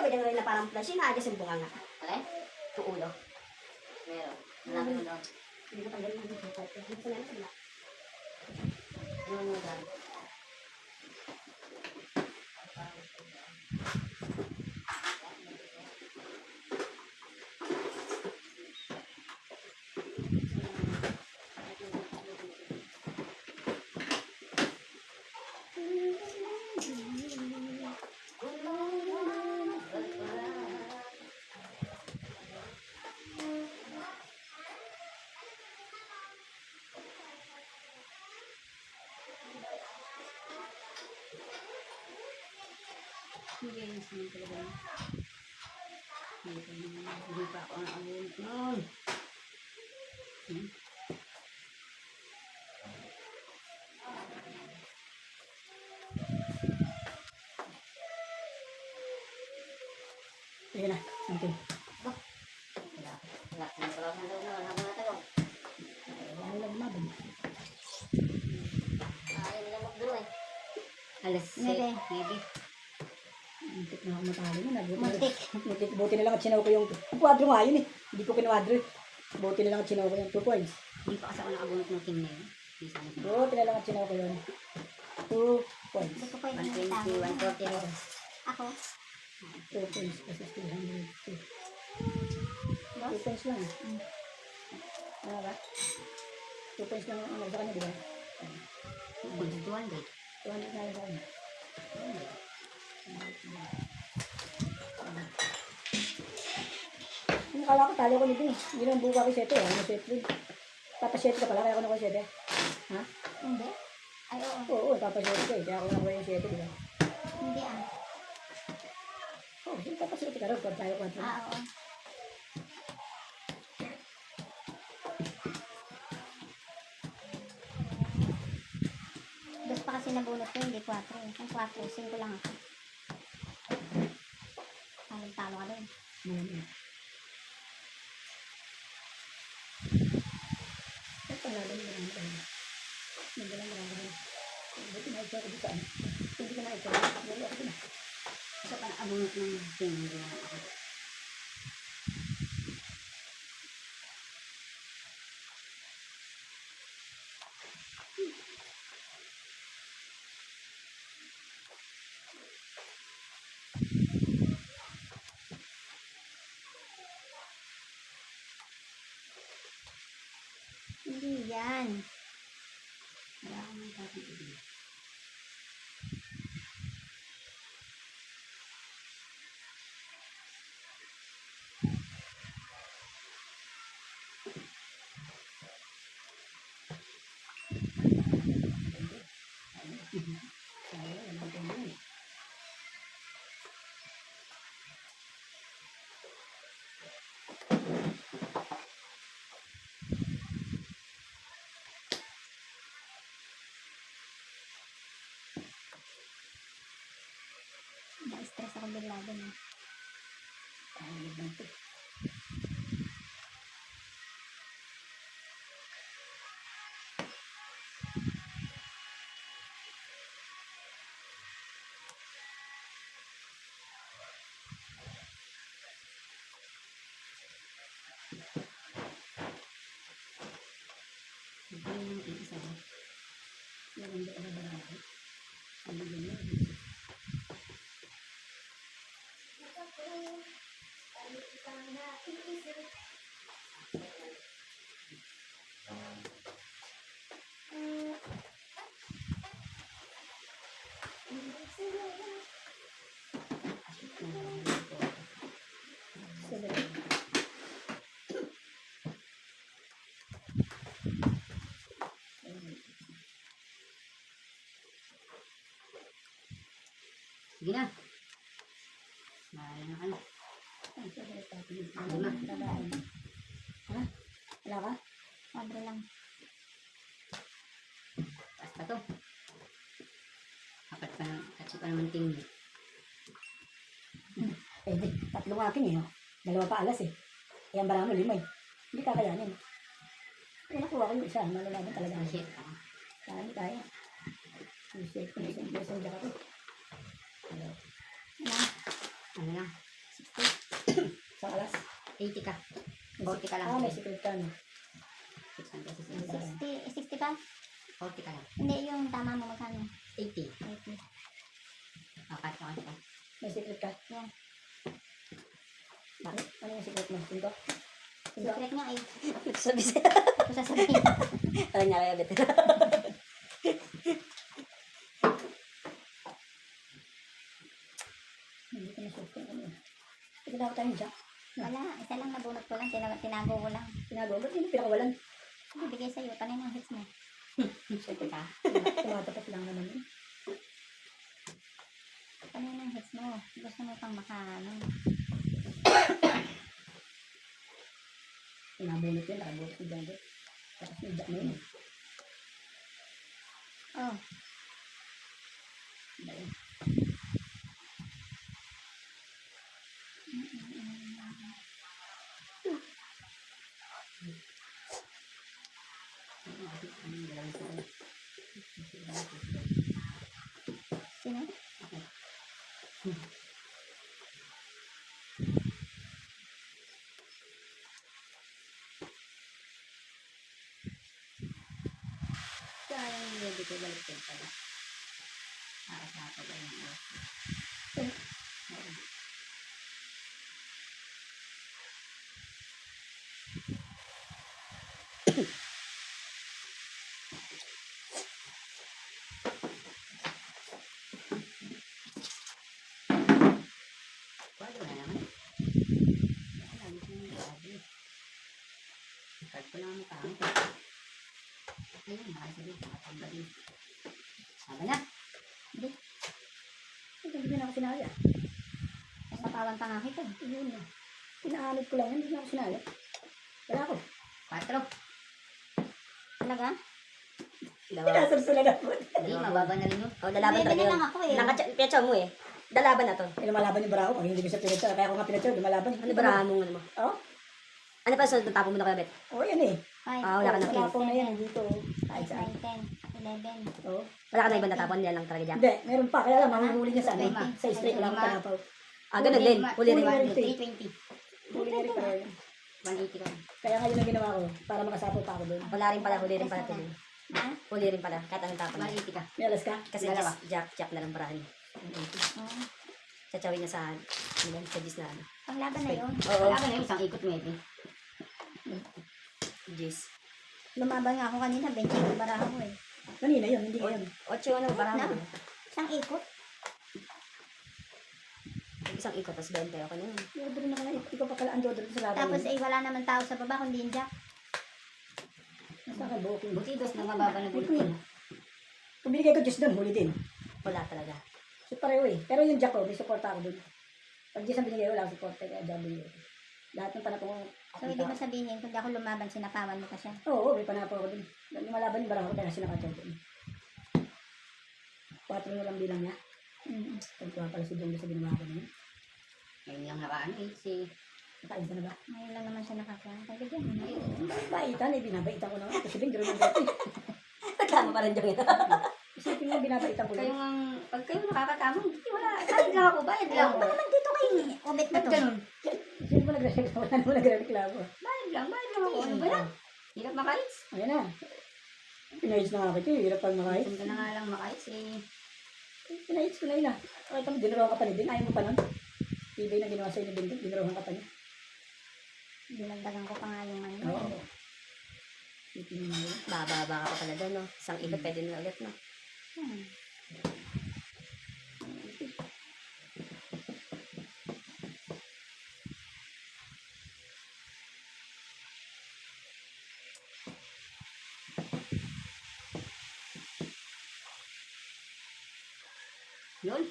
ba dyan rin na parang flash? Inaadya sa bunga nga. Okay? Ang ulo. Meron. Malaki mo doon. Hindi ko tanggalin ang buka. Hindi ko na lang. Ano mo doon? Hindi pa ako ang awin noon. Ayan na. Okay. Wala kang pala ng doon. Wala kang natagaw. Ayan lang mabang. Ayaw nila magdulo eh. Alas Nebe. 9. Muntik na ako matalo na. Muntik. Buti na lang at sinaw ko yung kwadro nga yun eh. Hindi ko kinwadro eh. Buti na lang at sinaw ko yung 2 points. Hindi pa kasi ako nakabunot ng team na yun. Buti na lang at sinaw ko yun. 2 points. Gusto ko yung 120, 140 rin. Ako? 2 points kasi 300. 2 points lang. Ano ba? 2 points lang ang sa kanya, di ba? 200. 200 na lang sa kanya. Nakala ko talo ko nito eh. Hindi lang buka ko 7 eh. Ano 7? Tapos 7 ka pala, kaya ako nakuha 7. Ha? Hindi. Ay, oo. Oo, tapos 7 ka eh. Kaya ako nakuha yung 7, di ba? Hindi ah. Oo, yung tapos 7 ka rin. Kung tayo kwanto. Oo. Dos pa kasi nabunot ko, hindi 4. Yung 4, 5 lang ako. Talo ka doon. Ay, panalo mo lang tayo. Hindi lang marami. Buti na ito ako dito. Hindi ka na ito. Lalo ako na. Isa pa nakabunot ng team. Hindi na ako. Hindi yan. Wala akong may tatang. Na-stress ako bigla doon. Hindi yung isa. Meron ba ako ba? Ano yun? Sige na. Mahal na kayo. Ha? Wala ka? 4 lang. Taas pa to. Apat pa na. Tatsi pa naman team niya. Eh, di, 3 akin eh. Oh. 2 pa alas eh. Yan bara mo 5 eh. Hindi kakayanin. Eh, nakuha ko yung isa. Malalaban talaga. Shit. Kaya kaya. Yung shit ko. Isang jack ako. Ano lang? Sa alas. 80 ka. May 40 ka lang. May secret ka, no? 600 kasi 60 pa? 40 ka lang. Hindi, yung tama mo magkano? 80. 80. Kahit ka. May secret ka. Yan. Bakit? Ano yung secret mo? Tinto? Tinto? Secret nga ay, Sabi siya. ito sasabihin. Alam niya kaya, Bet. Hindi ko nasuot yung ano. Ito daw tayo dyan. Wala, isa lang nabunot ko lang, tinago ko lang. Tinago. Ba't hindi pinakawalan? Bibigay sa'yo, panay ng hits mo. Siyempre ka. Tumatapat lang naman yun. Panay ng hits mo. Gusto mo pang ano. Pinabunot yun. Nakabunot ko dyan. Tapos may jack na yun. Oh, Ba yun? sino? Kaya yung ready ko balik ko pala. Sa ako ba yung Wala na naman. Wala na siyang grabe. Card ko lang ang mukha ko. Ayun, nakasabi. Nakatamba din. Sabi na. Hindi na ako sinali ah. Napatawan pa nga kita. Yun na. Pinaanod ko lang. Hindi na ako sinali. Wala ako. 4. Talaga? Pinasab sila na po. Hindi, mababa na rin yun. Oh, lalaban Bebe talaga na yun. lang ako eh. Naka-pecha mo eh. Lalaban na to. Ay, lumalaban yung bra ko. Pag hindi ko siya pinatsa. Kaya ako nga pinatsa. Lumalaban. Ano ba mo ano mo? Oo. Ano pa sunod? Tapo mo na kaya, Bet? Oo, yan eh. 5, Wala ka na Wala po na yan. Dito. 5, Kahit saan. 9, 10, 11. Oo. Wala ka na ibang natapon. Yan lang talaga dyan. Hindi. Meron pa. Kaya lang, mahuhuli niya sa ano. Lima. Sa straight. Wala akong panapaw. Ah, ganun din. Huli rin. Huli. 320. Huli na rin pa rin. 180 ka. Kaya nga yun ang ginawa ko. Para makasapo pa ako doon. Wala rin pala. Huli rin pala tuloy. Ha? Huli rin pala. Kahit anong tapon. 180 ka. May alas ka? Kasi Dalawa. jack na lang barahan. Oo. Chachawin niya sa sa Gis na ano. Panglaban na yun. Oo. Wala ka na yung isang ikot maybe. Gis. Lumaban nga ako kanina, 20 ko baraha ko eh. Kanina yun. Hindi ngayon. 8 ano barahan Na. mo. Isang ikot. Isang ikot, tapos 20. Okay na yun. Dodro na ka na. Ikaw pa kala ang dodro sa laban. Tapos eh, wala naman tao sa baba, kundi yung jack. Nasa ka booking. Buti dos na mababa na bulot ko. Kung binigay ko Diyos doon, huli din. Wala talaga. So pareho eh. Pero yung jack ko, may support ako doon. Pag Diyos ang binigay, wala akong support. Kaya jack binigay ko. Lahat ng panapong ko. So, hindi mo sabihin, kung di ako lumaban, sinapawan mo pa siya. Oo, may panapo ako doon. Lumalaban yung barang ko dahil sinakatol doon. 4 na lang bilang niya. Pagkuha pala si Dong sa ginawa ko niya. Ngayon lang nakaan eh. Si Nakain ka na ba? Ngayon lang naman siya nakakuha. Pagbigyan mo na. Baitan eh, binabaitan ko na nga. Kasi Dong, gano'n dati. Reklamo pa rin yung Isipin mo, binabaitan ko kayo lang. ang pag kayo nakakatama, hindi wala. Kahit lang ako, bayad lang ako. Naman dito kay Obet na Ba't to. ganun? Sino mo nagre-reklamo? Wala naman nagre-reklamo. Bayad lang ako. Ano ba yan? Hirap makais. Ayan na. Pinahits na nga kita, hirap pang makahits. Kung ka na nga lang makais eh. Pinahits ko na yun ah. Kahit mo, dinarohan ka pa ni Din. Ayaw mo pa nun. Ibay na ginawa sa'yo ni Din. Dinarohan ka pa niya. Dinagdagan ko pa nga yung ano. Oo. Isipin mo yun. Bababa ka pa pala doon, no? Isang ikot, pwede na ulit, no? Hmm. Yun.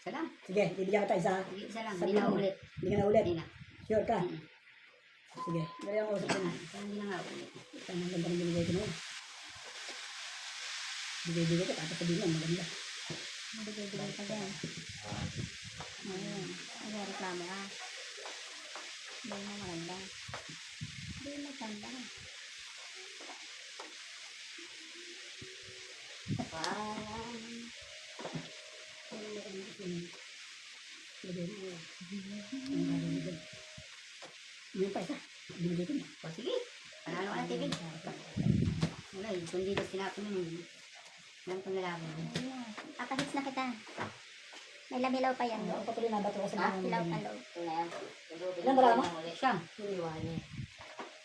Isa lang. Sige, bibigyan kita isa. Sige, isa lang. Sabi Hindi na mo. ulit. Hindi ka na ulit. Hindi na. Sure ka? Mm. Sige. Dali ang usap ko na. Hindi na nga ulit. Ito ang ganda ng binigay ko na yun. Bigay-bigay ko, tapos sabihin lang, maganda. Bigay-bigay ka dyan. Ayun. Ay, reklamo ka. Hindi mo maganda. Hindi mo maganda. Parang, din. Ang gagawin mo dyan. Ngayon pa isa. Binigay ko na. O sige, panalo ka ng tibig. Wala eh, kundi na sinapin mo yun. Lang pang lalaki. Ayun. Papahits na kita. May labilaw pa yan. Ako patuloy nabato ko sa mga Hilaw mga pa ganyan. loob. Ito na yan. Ilan ba mo? Siyam. Hiniwa niya.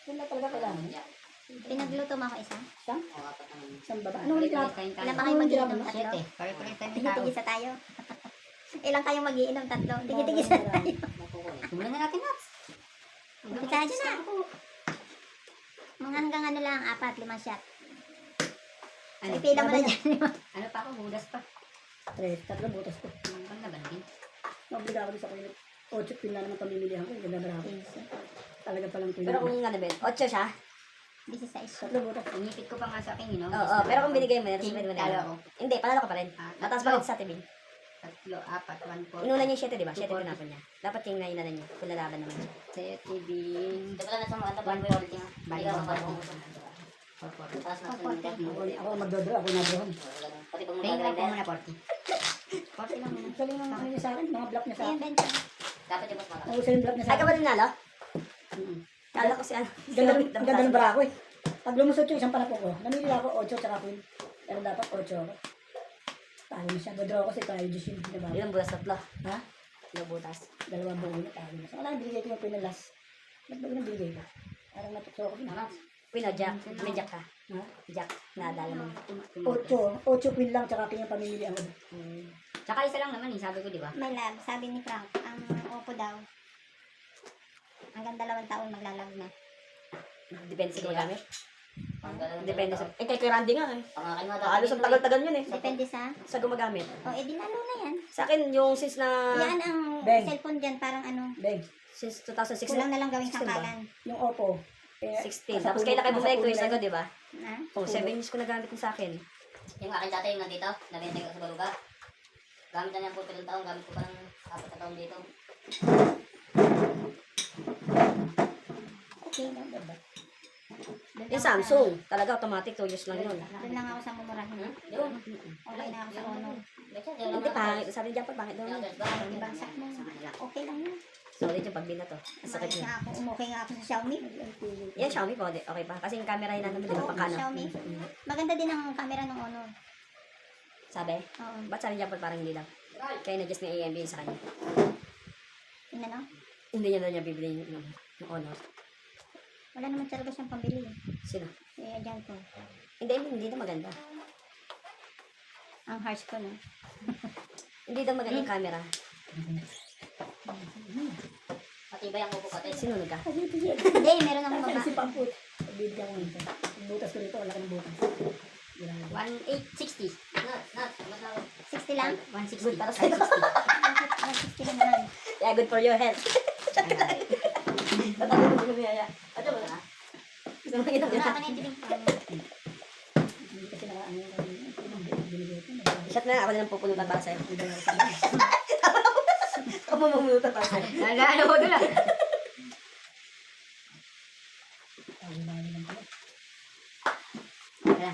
Yun na talaga kailangan. Pinagluto mo ako isa. Siyang? O, apat naman. Siyang baba. Anong ulit natin? Ilan pa kayo mag-iinom? Tatlo? Siyete. Pare-pares tayo ng tao. Tigil-tigil sa tayo. Ilang kayong mag-iinom? Tatlo. Tigil-tigil sa tayo. Simulan na natin, Nats. Umpisa dyan na. Mga hanggang ano lang, 4-5 shot. Ano? Ipila mo na dyan. Ano pa ako? Budas pa. Tres. Tatlo butas ko. Ang laban din. Naobliga ako din sa kulit. 8 pin na naman pamimilihan ko. Yung ganda ako. Talaga palang pin. Pero kung ano, Ben, 8 siya. 16. Tatlo butas. Inipit ko pa nga sa akin, you know? Oo, pero kung binigay mo, King, sabihin mo talo na. ako. Hindi, panalo ka pa rin. Ah, Mataas pa rin sa tibig. 3, 4, 1, 4. Inuna niya yung 7, di ba? 7 240. tinapon niya. Dapat yung nainanan niya. Kung lalaban naman siya. Set, ibig. Ito lang sa mga ito, 140. Bali ka mga 440. Taas na Ako magdodro. Ako nabuhan. Pati pag Tingnan ko mag-grinder, muna 40. 40 lang muna. Galing ang ano niya sa akin. Mga block niya sa Ayun, akin. benta. dapat yung mas malaki. Nausa yung block niya sa Ay, ka akin. ba din nalo? Mm. Kala ko si ano. Ang ganda ng barako eh. Pag lumusot yung isang panapok ko, namili ako 8 tsaka queen. Pero dapat 8 ako. Talo na siya. Dodraw ko si tayo Diyos yung binabago. Ilang butas, tatlo. Ha? Ilang butas. Dalawang buo na talo na siya. Wala, binigay ko yung queen na last. Ba't ba yung binigay ko? Parang natukso ako. Pino, Jack. May Jack ka. Ha? Jack. Nadala mo. 8 queen lang tsaka queen yung pamimili ako. Tsaka isa lang naman eh, sabi ko, di ba? May lab. Sabi ni Frank, ang opo daw. Hanggang 2 taon maglalag na. Depende sa gamit. Ang galang Depende sa... Eh, kay Randy nga eh. Ang akin nga Halos ang tagal-tagal yun eh. Depende sa... Sa gumagamit. O, eh, dinalo na yan. Sa akin, yung since na... Yan ang Ben. cellphone dyan, parang ano, Beg, Since 2016. kulang na lang gawing 16 ba? sangkalan. yung Oppo. 16. Tapos kailan kayo bumalik 2 years ago, di ba? Na? Kung 7 years ko nagamit yung sa akin. Yung akin dati yung nandito, nabenta ko sa Baluga. Gamit na niya po 7 taon, gamit ko parang 4 na taon dito. Okay lang. Yung Samsung, talaga automatic 2 years lang yun. Doon lang ako sa mumurahin. Yun. Okay na ako sa Ono. Betsa, Hindi pangit. Sabi niya pa, pangit daw yun. Ibagsak mo. Okay lang yun. Solid yung pagbina to. Ang sakit Umayos niya. nga ako. Umukay nga ako sa Xiaomi. Yan, Xiaomi po. Okay pa. Kasi yung camera yun namin, di ba, Oo, pangkano. Xiaomi. Maganda din ang camera ng Ono. Sabi? Oo. Ba't sabi niya pa parang hindi lang? Kaya na-just ni AMB sa kanya. Yun na, no? Hindi niya daw niya bibili yung Honor. Wala naman talaga siyang pambili. Sino? Eh, dyan ko. Hindi na maganda. Ang harsh ko, no? Hindi daw maganda yung camera. Matibay ang kuko kasi. Sinunod ka? Hindi, meron akong baba. Isip ang put. Bibigyan ko nito. Yung butas ko nito, wala ka ng butas. 1860. Nat, mas na 60 lang? 160. Good para sa'yo. 60 lang naman. Yeah, good for your health. Tatago mo yung yaya. Ano ba na? Gusto mo nakita mo Wala na? ka na yung tiling ko. Hindi kasi nakaano yung binigay ko. Shot na ako na lang pupunutan para sa'yo. Ako mamumunutan para sa'yo. Nagaano ko doon ah. Wala.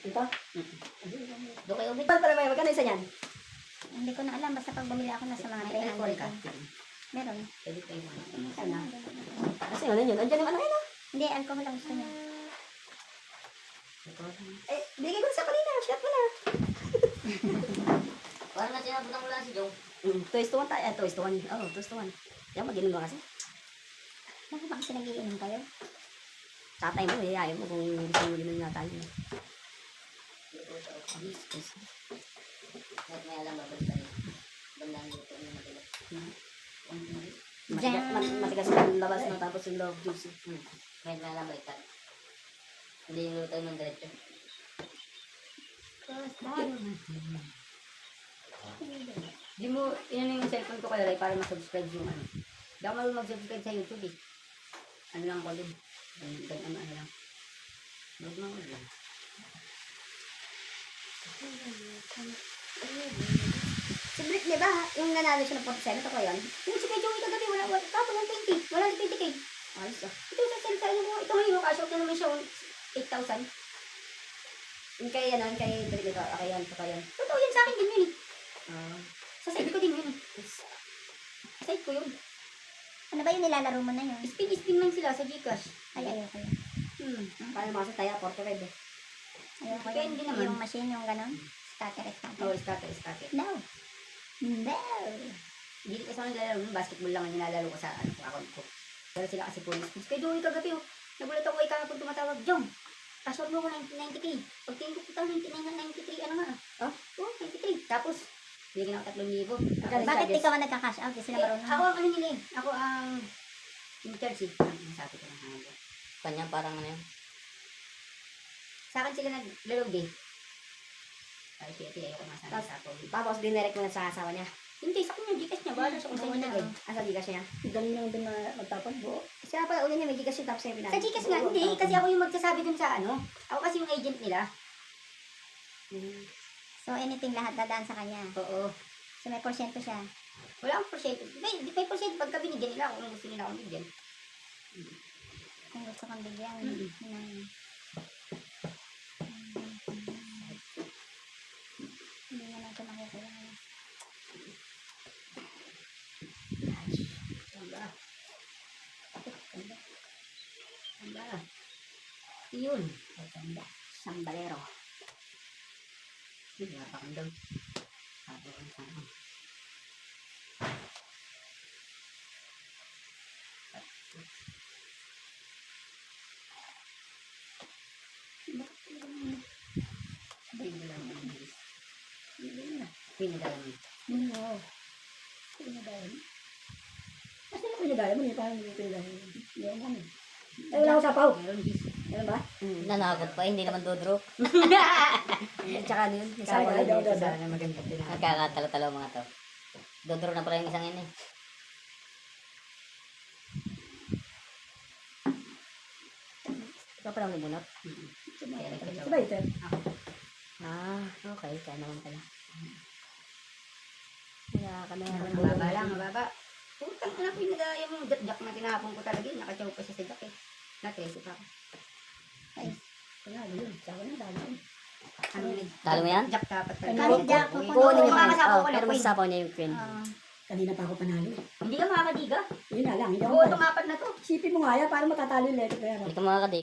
Ito? doon kayo ubit. Ba't pala may magkano isa niyan? Hindi ko na alam. Basta pag bumili ako nasa mga May alcohol 300 ka. ko. Meron. Pwede pa yung ano. Sana. Kasi ano yun? Andiyan yung ano yun ah. Hindi, alcohol ang gusto niya. Eh, binigay ko na sa kanina. Shot mo na. Parang na sinabutan mo lang si Jong. 2:1 tayo. 2:1. Oo, 2:1. Yan, mag-inom mo kasi. Bakit ba kasi nagiinom kayo? Tatay mo, ayaw mo kung gusto mo inom na tayo. Kahit may alam babalik tayo. Bandang dito yung matigas. Matigas yung labas na tapos yung love juice. Kahit may alam baliktad. Hindi yung luto ng diretso. Di mo, yun yung cellphone ko kaya para ma-subscribe yung ano. Di ako marunong mag-subscribe sa YouTube eh. Ano lang ko din. Ano lang. Huwag mo lang. Si Brick, di ba? Yung nanalo siya ng 47, ito ko yun. Yung si kay Joey kagabi, wala, tapos ng 20. Wala ng 20k. Ayos ah. Ito sa cellphone mo. Ito ngayon, cash out na naman siya 8,000. Yung kay, ano, kay Brick, ito, ako yan. Totoo yan sa akin din yun eh. Sa side ko din yun. Sa side ko yun. Ano ba yung nilalaro mo na yun? Spin lang sila sa Gcash. Ay, ayoko yun. Paano mga sa taya, 45 eh. Ayoko Depende yun. naman. Yung machine, yung gano'n. Scatter. Oo, scatter. No. No. Hindi kasi ako naglalaro ng basketball lang ang nilalaro ko sa account ko. Pero sila kasi police. Kaya Joey kagabi, oh. Nagulat ako kay kahapon tumatawag, Jong, password mo ko 90K. Pagtingin ko kita, 93, ano nga. Oh? Oo, 93. Tapos, bigyan ako 3,000. Bakit ikaw ang nagka-cash out? Kasi sila marunong. ako ang ano nila eh. Ako ang in charge eh. Sabi ko ng hangin. Kanya parang ano yun. Sa akin sila nag-load eh. Sabi siya, ayaw ko masama sa ako. Tapos dinirect mo na sa asawa niya. Hindi, sa kanya, Gcash niya. Bahala siya kung saan niya lagay. Ang sa Gcash niya. Dali lang din na magtapon buo. Siya pala uli niya, may Gcash yung tapos niya pinag. Sa Gcash nga, hindi. Kasi ako yung magsasabi dun sa ano. Ako kasi yung agent nila. So, anything lahat dadaan sa kanya. Oo. So, may porsyento siya. Wala akong porsyento. May porsyento pagka binigyan nila ako kung gusto nila akong bigyan. Kung gusto kong bigyan. Hindi na natin nakukuha. Tanda. Iyon. Sambalero. Hindi nga pa kandang. Sabi ko sa ako. Hindi lang ang bilis. Pinadala mo. Oo. Pinadala mo. Kasi na pinadala mo, hindi pa hindi pinadala mo. Yan ano. Ay, wala akong sapaw. Meron bis. Meron ba? Nanakot pa, hindi naman dodro. Tsaka ano yun? May Kaya sapaw wala na daw dito daw. sana maganda pinadala. Nagkakatalo-talo mga to. Dodro na pala yung isang yun eh. Ikaw pa lang limunot. Kaya nagkatsaw. Sabay ito. Ah, okay. Kaya naman pala. Wala ka na. Mababa lang, Mababa. Putang ina, pinadaya mo yung jack na tinapon ko talaga. Nakachaw pa siya sa jack eh. Na-13 pa ako. Wala, yun. Tsaka na, dami. Ano yun? Talo mo yan? Jack dapat pala. Kahit jack, Kunin kukunin mo mo mga pa. kasapaw ko na Pero queen. masasapaw niya yung queen. Kanina pa ako panalo. Hindi ka makakadiga. Yun na lang. Hindi ako Oo, panalo. tumapat na to. Isipin mo nga yan, paano matatalo yung letter kaya. Hindi ka makakadik.